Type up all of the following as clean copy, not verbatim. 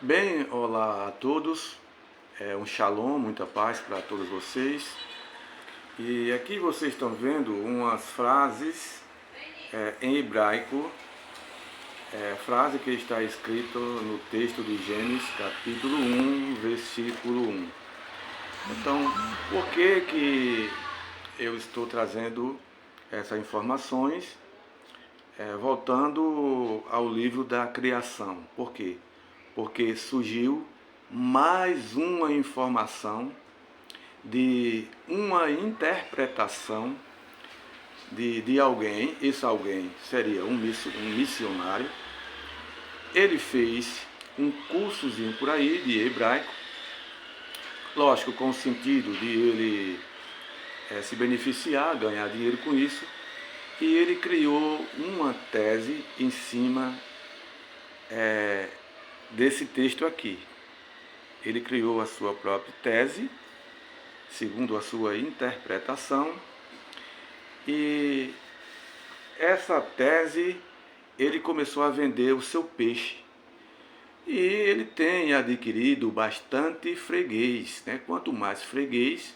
Bem, olá a todos, um shalom, muita paz para todos vocês. E aqui vocês estão vendo umas frases em hebraico, frase que está escrito no texto de Gênesis, capítulo 1, versículo 1. Então, por que eu estou trazendo essas informações, voltando ao livro da criação? Por quê? Porque surgiu mais uma informação de uma interpretação de alguém. Esse alguém seria um missionário. Ele fez um cursozinho por aí de hebraico, lógico, com o sentido de ele se beneficiar, ganhar dinheiro com isso, e ele criou uma tese em cima desse texto aqui. Ele criou a sua própria tese, segundo a sua interpretação, e essa tese ele começou a vender o seu peixe. E ele tem adquirido bastante freguês, né? Quanto mais freguês,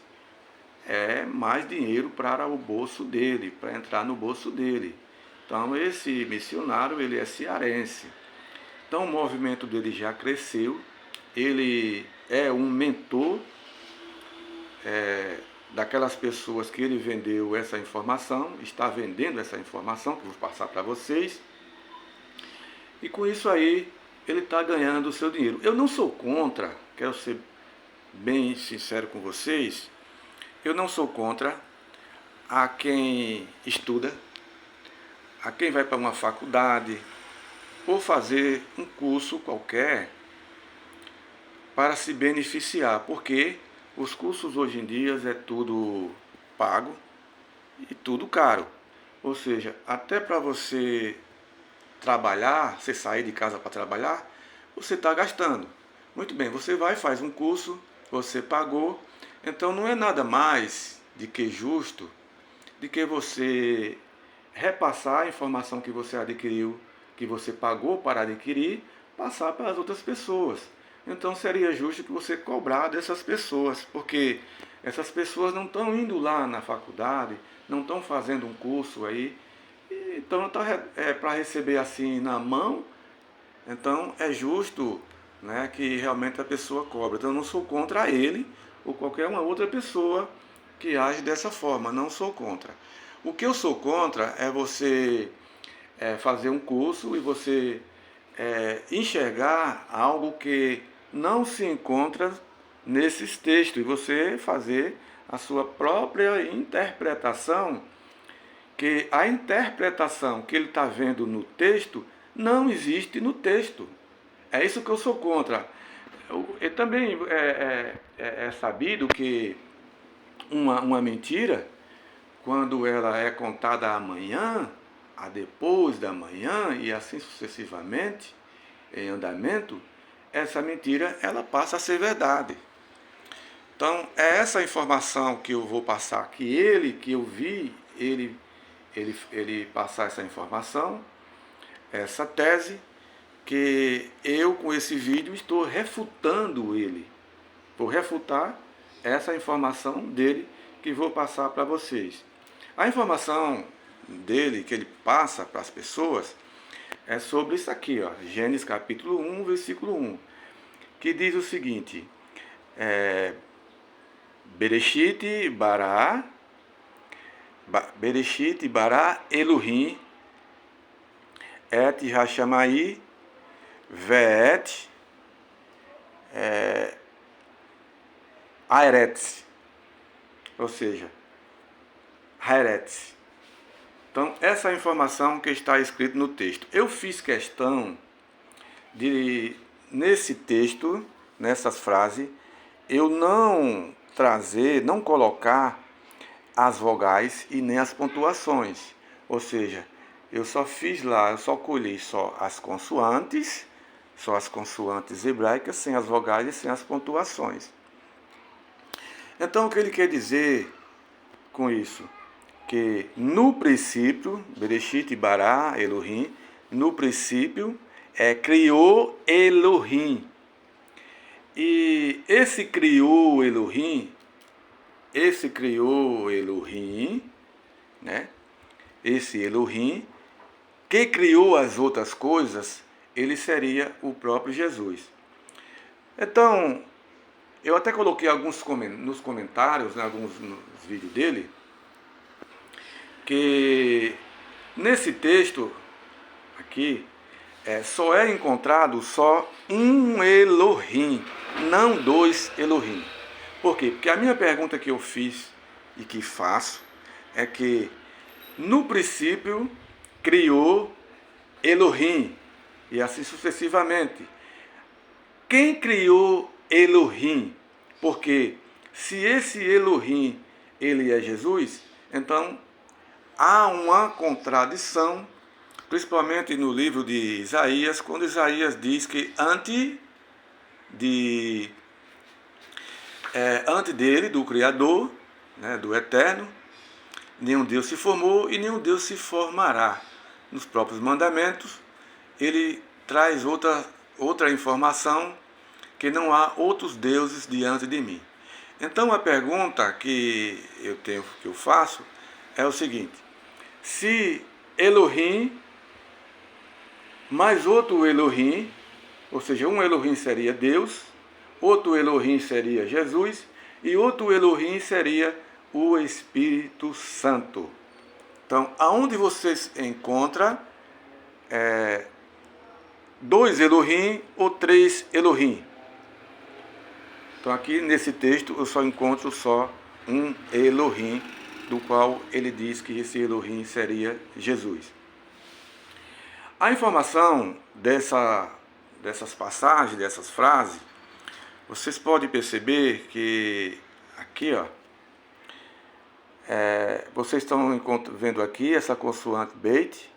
mais dinheiro para o bolso dele, para entrar no bolso dele. Então esse missionário, ele é cearense. Então o movimento dele já cresceu, ele é um mentor daquelas pessoas que ele vendeu essa informação, está vendendo essa informação, que eu vou passar para vocês, e com isso aí ele está ganhando o seu dinheiro. Eu não sou contra, quero ser bem sincero com vocês, eu não sou contra a quem estuda, a quem vai para uma faculdade, ou fazer um curso qualquer para se beneficiar, porque os cursos hoje em dia é tudo pago e tudo caro. Ou seja, até para você trabalhar, você sair de casa para trabalhar, você está gastando. Muito bem, você vai, faz um curso, você pagou, então não é nada mais de que justo de que você repassar a informação que você adquiriu, que você pagou para adquirir, passar para as outras pessoas. Então seria justo que você cobrar dessas pessoas, porque essas pessoas não estão indo lá na faculdade, não estão fazendo um curso aí, então está para receber assim na mão, então é justo, né, que realmente a pessoa cobra. Então eu não sou contra ele ou qualquer uma outra pessoa que age dessa forma, não sou contra. O que eu sou contra é você fazer um curso e você enxergar algo que não se encontra nesses textos e você fazer a sua própria interpretação, que a interpretação que ele está vendo no texto não existe no texto. É isso que eu sou contra. E também é sabido que uma mentira, quando ela é contada amanhã, a depois da manhã e assim sucessivamente, em andamento, essa mentira ela passa a ser verdade. Então, é essa informação que eu vou passar, que eu vi ele passar essa informação, essa tese, que eu com esse vídeo estou refutando ele. Vou refutar essa informação dele que vou passar para vocês. A informação dele que ele passa para as pessoas é sobre isso aqui, ó, Gênesis capítulo 1, versículo 1, que diz o seguinte: Bereshit bara Elohim et Hashamai ve'et Aeretz, ou seja, Haeretz. Então, essa é a informação que está escrita no texto. Eu fiz questão de, nesse texto, nessas frases, eu não trazer, não colocar as vogais e nem as pontuações. Ou seja, eu só fiz lá, eu só colhi só as consoantes hebraicas, sem as vogais e sem as pontuações. Então, o que ele quer dizer com isso? Que no princípio, Bereshit bara Elohim, no princípio, criou Elohim. E esse criou Elohim, né? Esse Elohim, que criou as outras coisas, ele seria o próprio Jesus. Então, eu até coloquei alguns nos comentários, né, alguns nos vídeos dele, que nesse texto aqui só é encontrado só um Elohim, não dois Elohim. Por quê? Porque a minha pergunta que eu fiz e que faço é que no princípio criou Elohim e assim sucessivamente. Quem criou Elohim? Porque se esse Elohim ele é Jesus, então há uma contradição, principalmente no livro de Isaías, quando Isaías diz que antes dele, do Criador, né, do Eterno, nenhum Deus se formou e nenhum Deus se formará. Nos próprios mandamentos, ele traz outra informação, que não há outros deuses diante de mim. Então a pergunta que eu faço é o seguinte: se Elohim mais outro Elohim, ou seja, um Elohim seria Deus, outro Elohim seria Jesus e outro Elohim seria o Espírito Santo. Então, aonde vocês encontram dois Elohim ou três Elohim? Então, aqui nesse texto eu só encontro só um Elohim, do qual ele diz que esse Elohim seria Jesus. A informação dessas passagens, dessas frases, vocês podem perceber que aqui, ó, vocês estão vendo aqui essa consoante beit,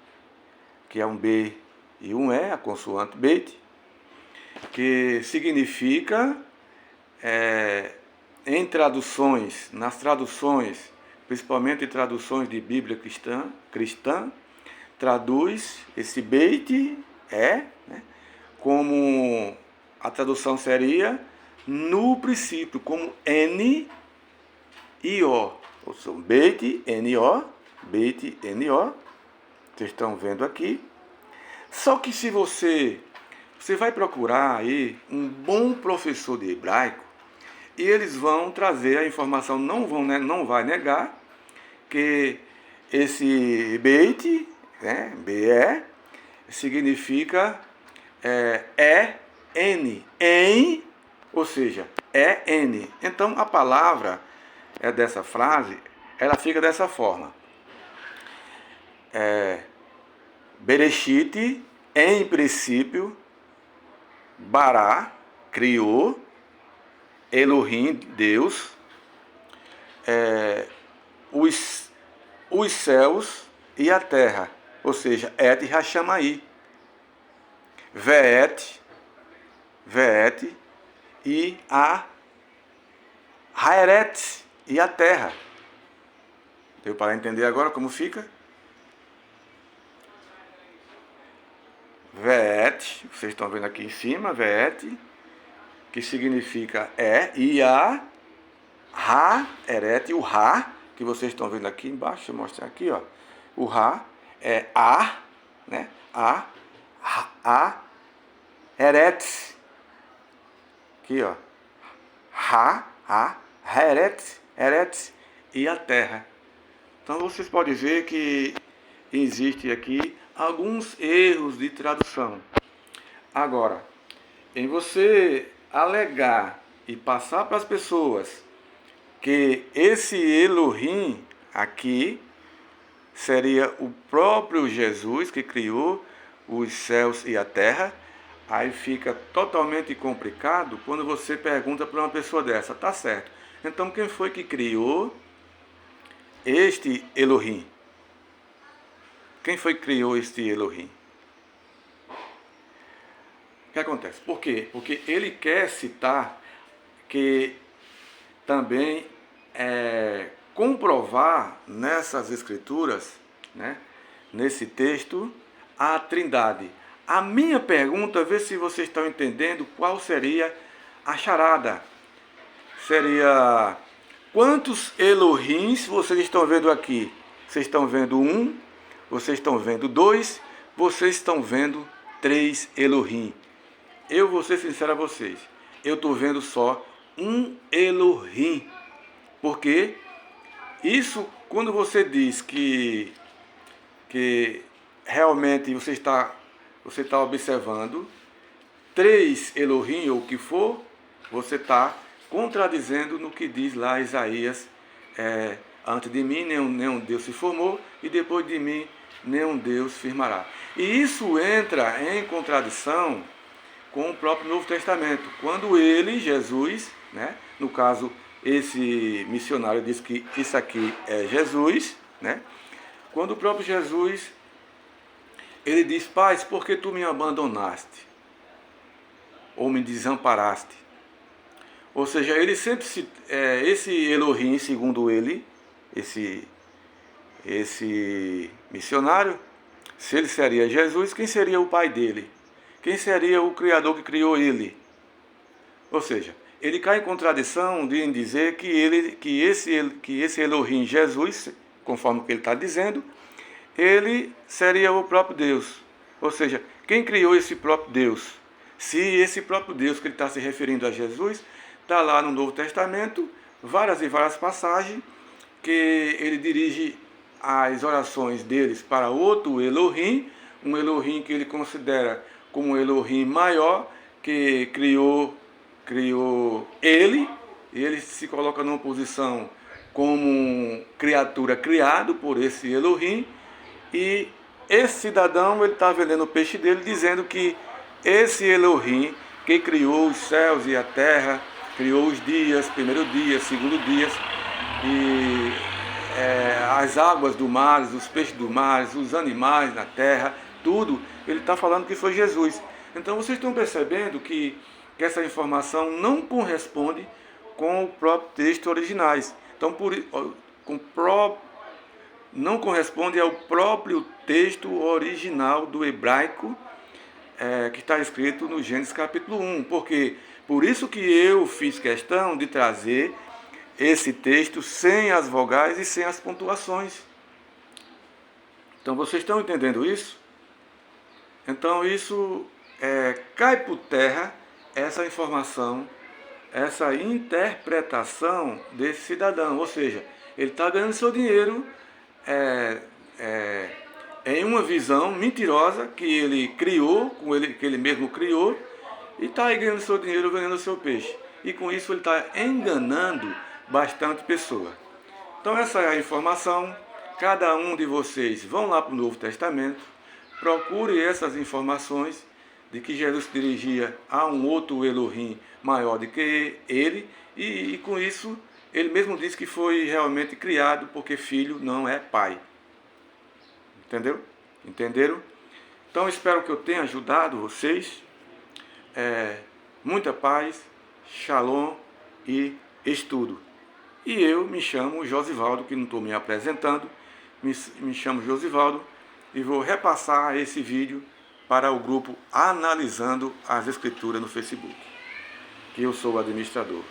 que é um B e um E, a consoante beit, que significa, em traduções, nas traduções, principalmente traduções de Bíblia cristã, traduz esse beit, né, como a tradução seria no princípio, como N-I-O. Ou seja, beit, N-O, beit, N-O. Vocês estão vendo aqui. Só que se você vai procurar aí um bom professor de hebraico, e eles vão trazer a informação, não vai negar que esse beit, né, BE, significa N, em, ou seja, N. Então a palavra dessa frase, ela fica dessa forma: Bereshit, em princípio, Bará, criou, Elohim, Deus, os céus e a terra, ou seja, Et Hashamai, Veet e a Haeret e a terra. Deu para entender agora como fica? Veet, vocês estão vendo aqui em cima, Veet, que significa e a Haeret, o Ra, que vocês estão vendo aqui embaixo, deixa eu mostrar aqui, ó. O Ra é a, né? A Eret. Aqui, ó. Eret e a terra. Então vocês podem ver que existe aqui alguns erros de tradução. Agora, em você alegar e passar para as pessoas que esse Elohim aqui seria o próprio Jesus que criou os céus e a terra, aí fica totalmente complicado quando você pergunta para uma pessoa dessa, tá certo? Então quem foi que criou este Elohim? Quem foi que criou este Elohim? O que acontece? Por quê? Porque ele quer citar que também comprovar nessas escrituras, né, nesse texto, a Trindade. A minha pergunta, vê se vocês estão entendendo qual seria A charada seria: quantos Elohims vocês estão vendo aqui? Vocês estão vendo um, vocês estão vendo dois, vocês estão vendo três Elohim. Eu vou ser sincero a vocês, eu estou vendo só um Elohim. Porque isso, quando você diz que realmente você está observando três Elohim ou o que for, você está contradizendo no que diz lá Isaías: antes de mim nenhum Deus se formou, e depois de mim nenhum Deus firmará. E isso entra em contradição com o próprio Novo Testamento, quando ele, Jesus, né, no caso, esse missionário diz que isso aqui é Jesus, né? Quando o próprio Jesus, ele diz: Pai, por que tu me abandonaste? Ou me desamparaste? Ou seja, ele sempre esse Elohim, segundo ele, esse missionário, se ele seria Jesus, quem seria o pai dele? Quem seria o Criador que criou ele? Ou seja, ele cai em contradição de dizer que esse Elohim Jesus, conforme o que ele está dizendo, ele seria o próprio Deus. Ou seja, quem criou esse próprio Deus? Se esse próprio Deus que ele está se referindo a Jesus, está lá no Novo Testamento, várias e várias passagens, que ele dirige as orações deles para outro Elohim, um Elohim que ele considera como um Elohim maior, que criou ele, e ele se coloca numa posição como criatura criado por esse Elohim, e esse cidadão, ele está vendendo o peixe dele, dizendo que esse Elohim, que criou os céus e a terra, criou os dias, primeiro dia, segundo dia, e as águas do mar, os peixes do mar, os animais na terra, tudo, ele está falando que foi Jesus. Então vocês estão percebendo que essa informação não corresponde com o próprio texto originais. Então, não corresponde ao próprio texto original do hebraico, que está escrito no Gênesis capítulo 1. Porque por isso que eu fiz questão de trazer esse texto sem as vogais e sem as pontuações. Então vocês estão entendendo isso? Então isso cai por terra essa informação, essa interpretação desse cidadão. Ou seja, ele está ganhando seu dinheiro em uma visão mentirosa que ele criou, que ele mesmo criou, e está aí ganhando seu dinheiro vendendo o seu peixe. E com isso ele está enganando bastante pessoa. Então essa é a informação. Cada um de vocês vão lá para o Novo Testamento, procure essas informações de que Jesus se dirigia a um outro Elohim maior do que ele, e com isso ele mesmo diz que foi realmente criado, porque filho não é pai. Entendeu? Entenderam? Então espero que eu tenha ajudado vocês. Muita paz, shalom e estudo. E eu me chamo Josivaldo, que não estou me apresentando, me chamo Josivaldo, e vou repassar esse vídeo para o grupo Analisando as Escrituras no Facebook, que eu sou o administrador.